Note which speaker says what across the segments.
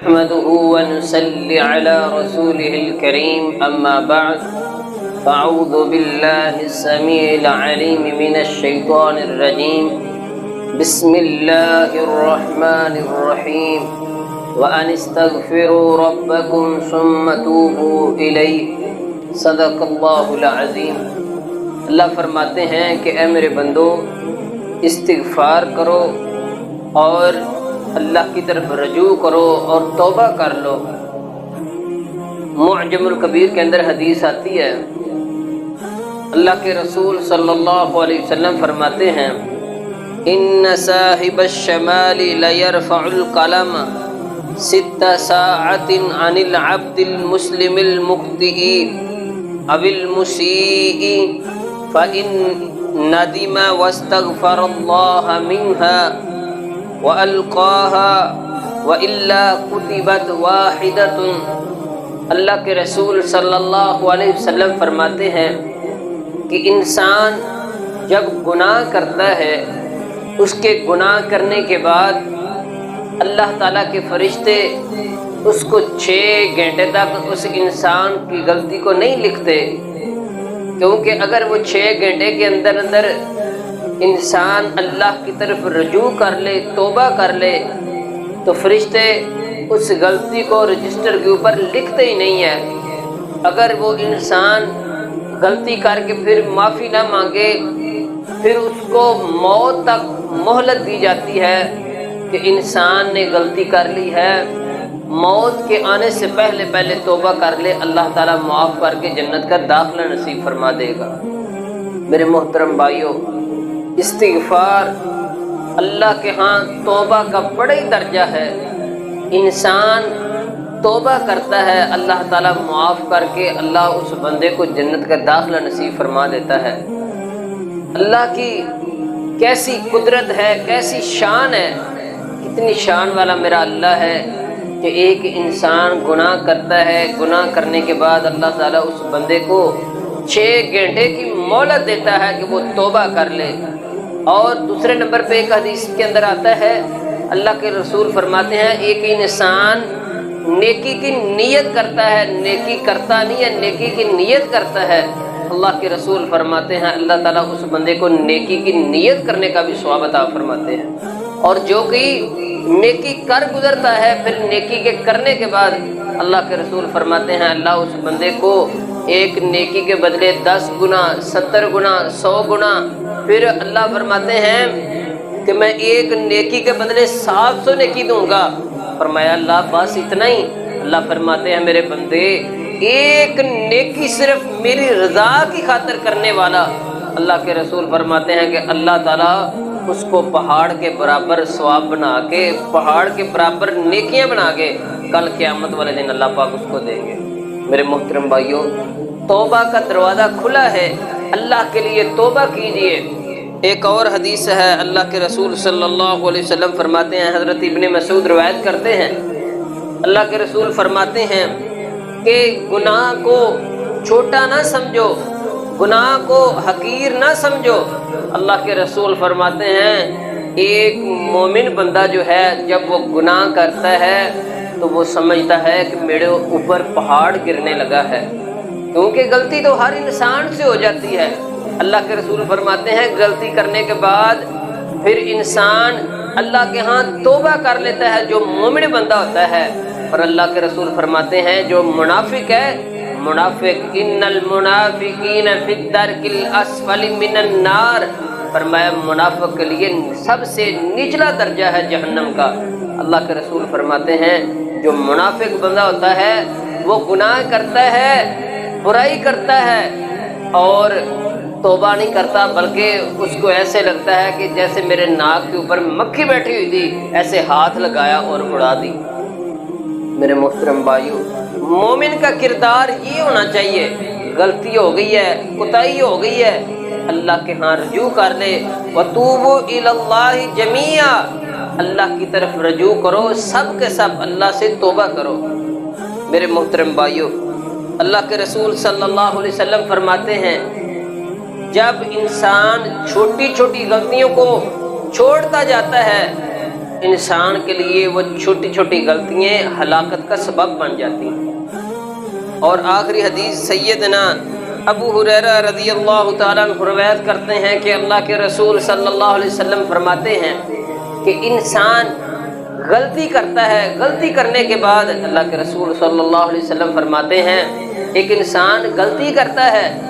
Speaker 1: نحمده ونصلي على رسوله الكريم أما بعد فأعوذ بالله السميع العليم من الشيطان الرجيم بسم الله الرحمن الرحيم وأن استغفروا ربكم ثم توبوا إليه صدق اللہ العظیم۔ اللہ فرماتے ہیں کہ اے میرے بندو استغفار کرو اور اللہ کی طرف رجوع کرو اور توبہ کر لو۔ معجم الکبیر کے اندر حدیث آتی ہے، اللہ کے رسول صلی اللہ علیہ وسلم فرماتے ہیں ان صاحب الشمال لیرفع القلم 6 ساعات عن العبد المسلم المخطئ او المسيء فإن ندم واستغفر الله منها وَأَلْقَاهَا وَإِلَّا كُتِبَتْ وَاحِدَةٌ۔ اللہ کے رسول صلی اللہ علیہ وسلم فرماتے ہیں کہ انسان جب گناہ کرتا ہے، اس کے گناہ کرنے کے بعد اللہ تعالیٰ کے فرشتے اس کو 6 گھنٹے تک اس انسان کی غلطی کو نہیں لکھتے، کیونکہ اگر وہ 6 گھنٹے کے اندر انسان اللہ کی طرف رجوع کر لے، توبہ کر لے، تو فرشتے اس غلطی کو رجسٹر کے اوپر لکھتے ہی نہیں ہے۔ اگر وہ انسان غلطی کر کے پھر معافی نہ مانگے، پھر اس کو موت تک مہلت دی جاتی ہے کہ انسان نے غلطی کر لی ہے، موت کے آنے سے پہلے توبہ کر لے، اللہ تعالیٰ معاف کر کے جنت کا داخلہ نصیب فرما دے گا۔ میرے محترم بھائیوں، استغفار اللہ کے ہاں توبہ کا بڑا ہی درجہ ہے۔ انسان توبہ کرتا ہے، اللہ تعالیٰ معاف کر کے اللہ اس بندے کو جنت کا داخلہ نصیب فرما دیتا ہے۔ اللہ کی کیسی قدرت ہے، کیسی شان ہے، کتنی شان والا میرا اللہ ہے کہ ایک انسان گناہ کرتا ہے، گناہ کرنے کے بعد اللہ تعالیٰ اس بندے کو 6 گھنٹے کی مہلت دیتا ہے کہ وہ توبہ کر لے۔ اور دوسرے نمبر پہ ایک حدیث کے اندر آتا ہے، اللہ کے رسول فرماتے ہیں ایک انسان نیکی کی نیت کرتا ہے، نیکی کرتا نہیں ہے، نیکی کی نیت کرتا ہے، اللہ کے رسول فرماتے ہیں اللہ تعالیٰ اس بندے کو نیکی کی نیت کرنے کا بھی ثواب عطا فرماتے ہیں۔ اور جو کہ نیکی کر گزرتا ہے، پھر نیکی کے کرنے کے بعد اللہ کے رسول فرماتے ہیں اللہ اس بندے کو ایک نیکی کے بدلے 10 گنا، 70 گنا، 100 گنا، پھر اللہ فرماتے ہیں کہ میں ایک نیکی کے بدلے 700 نیکی دوں گا۔ فرمایا اللہ بس اتنا ہی؟ اللہ فرماتے ہیں میرے بندے ایک نیکی صرف میری رضا کی خاطر کرنے والا، اللہ کے رسول فرماتے ہیں کہ اللہ تعالیٰ اس کو پہاڑ کے برابر ثواب بنا کے، پہاڑ کے برابر نیکیاں بنا کے کل قیامت والے دن اللہ پاک اس کو دیں گے۔ میرے محترم بھائیوں، توبہ کا دروازہ کھلا ہے، اللہ کے لیے توبہ کیجئے۔ ایک اور حدیث ہے، اللہ کے رسول صلی اللہ علیہ وسلم فرماتے ہیں، حضرت ابن مسعود روایت کرتے ہیں، اللہ کے رسول فرماتے ہیں کہ گناہ کو چھوٹا نہ سمجھو، گناہ کو حقیر نہ سمجھو۔ اللہ کے رسول فرماتے ہیں ایک مومن بندہ جو ہے جب وہ گناہ کرتا ہے تو وہ سمجھتا ہے کہ میرے اوپر پہاڑ گرنے لگا ہے، کیونکہ غلطی تو ہر انسان سے ہو جاتی ہے۔ اللہ کے رسول فرماتے ہیں غلطی کرنے کے بعد پھر انسان اللہ کے ہاں توبہ کر لیتا ہے جو مومن بندہ ہوتا ہے۔ اور اللہ کے رسول فرماتے ہیں جو منافق ہے، منافق ان المنافقین فی الدرک الاسفل من النار، فرمایا منافق کے لیے سب سے نچلا درجہ ہے جہنم کا۔ اللہ کے رسول فرماتے ہیں جو منافق بندہ ہوتا ہے وہ گناہ کرتا ہے، برائی کرتا ہے اور توبہ نہیں کرتا، بلکہ اس کو ایسے لگتا ہے کہ جیسے میرے ناک کے اوپر مکھی بیٹھی ہوئی تھی، ایسے ہاتھ لگایا اور اڑا دی۔ میرے محترم بھائیوں، مومن کا کردار یہ ہونا چاہیے، غلطی ہو گئی ہے، کوتاہی ہو گئی ہے، اللہ کے ہاں رجوع کر لے۔ وَتُوبُوا إِلَى اللَّهِ جَمِيعًا، اللہ کی طرف رجوع کرو، سب کے سب اللہ سے توبہ کرو۔ میرے محترم بھائیوں، اللہ کے رسول صلی اللہ علیہ وسلم فرماتے ہیں جب انسان چھوٹی چھوٹی غلطیوں کو چھوڑتا جاتا ہے انسان کے لیے وہ چھوٹی چھوٹی غلطیاں ہلاکت کا سبب بن جاتی ہیں۔ اور آخری حدیث سیدنا ابو ہریرہ رضی اللہ تعالیٰ عنہ روایت کرتے ہیں کہ اللہ کے رسول صلی اللہ علیہ وسلم فرماتے ہیں کہ انسان غلطی کرتا ہے، غلطی کرنے کے بعد اللہ کے رسول صلی اللہ علیہ وسلم فرماتے ہیں ایک انسان غلطی کرتا ہے،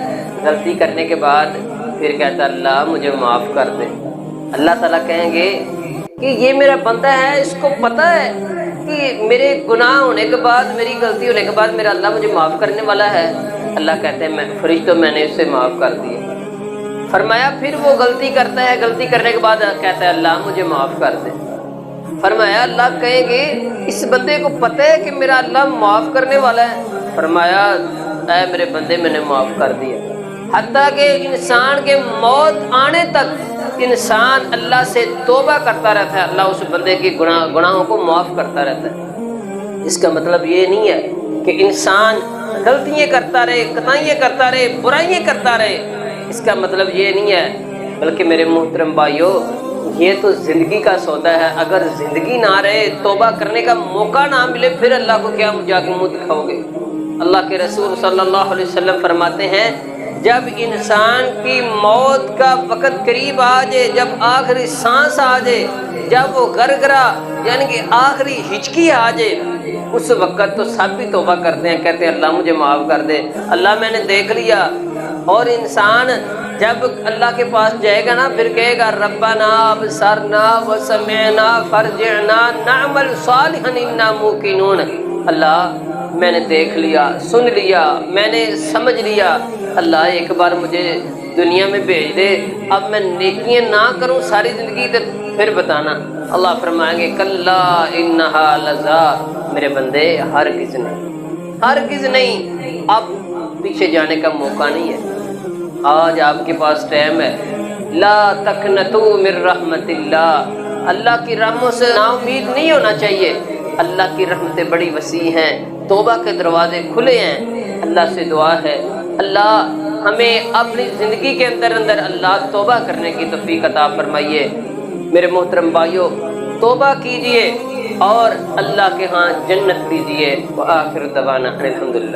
Speaker 1: غلطی کرنے کے بعد پھر کہتا ہے اللہ مجھے معاف کر دے۔ اللہ تعالیٰ کہیں گے کہ یہ میرا بندہ ہے، اس کو پتہ ہے کہ میرے گناہ ہونے کے بعد، میری غلطی ہونے کے بعد میرا اللہ مجھے معاف کرنے والا ہے۔ اللہ کہتے ہیں فرشتوں میں نے اسے معاف کر دیا۔ فرمایا پھر وہ غلطی کرتا ہے، غلطی کرنے کے بعد کہتا ہے اللہ مجھے معاف کر دے۔ فرمایا اللہ کہیں گے اس بندے کو پتہ ہے کہ میرا اللہ معاف کرنے والا ہے؟ فرمایا اے میرے بندے میں نے معاف کر دیا۔ حتیٰ کہ انسان کے موت آنے تک انسان اللہ سے توبہ کرتا رہتا ہے، اللہ اس بندے کی گناہوں کو معاف کرتا رہتا ہے۔ اس کا مطلب یہ نہیں ہے کہ انسان غلطیاں کرتا رہے، کوتاہیاں کرتا رہے، برائیاں کرتا رہے، اس کا مطلب یہ نہیں ہے۔ بلکہ میرے محترم بھائیو، یہ تو زندگی کا سودا ہے۔ اگر زندگی نہ رہے، توبہ کرنے کا موقع نہ ملے، پھر اللہ کو کیا جا کے منہ دکھاؤ گے؟ اللہ کے رسول صلی اللہ علیہ وسلم فرماتے ہیں جب انسان کی موت کا وقت قریب آ جائے، جب آخری سانس آ جائے، جب وہ گرگرا یعنی کہ آخری ہچکی آ جائے، اس وقت تو سب بھی توبہ کرتے ہیں، کہتے ہیں اللہ مجھے معاف کر دے، اللہ میں نے دیکھ لیا۔ اور انسان جب اللہ کے پاس جائے گا نا، پھر کہے گا ربنا ابصرنا وسمعنا فرجعنا نعمل صالحا انا موقنون۔ اللہ میں نے دیکھ لیا، سن لیا، میں نے سمجھ لیا، اللہ ایک بار مجھے دنیا میں بھیج دے، اب میں نیکیاں نہ کروں ساری زندگی، تو پھر بتانا۔ اللہ فرمائیں گے کلا انہا لظا، میرے بندے ہرگز نہیں، ہرگز نہیں، اب پیچھے جانے کا موقع نہیں ہے۔ آج آپ کے پاس ٹائم ہے۔ لا تقنطوا من رحمت اللہ، اللہ کی رحمتوں سے نا امید نہیں ہونا چاہیے۔ اللہ کی رحمتیں بڑی وسیع ہیں، توبہ کے دروازے کھلے ہیں۔ اللہ سے دعا ہے اللہ ہمیں اپنی زندگی کے اندر اللہ توبہ کرنے کی توفیق عطا فرمائیے۔ میرے محترم بھائیو، توبہ کیجئے اور اللہ کے ہاں جنت لیجئے۔ وآخر دعوانا الحمدللہ۔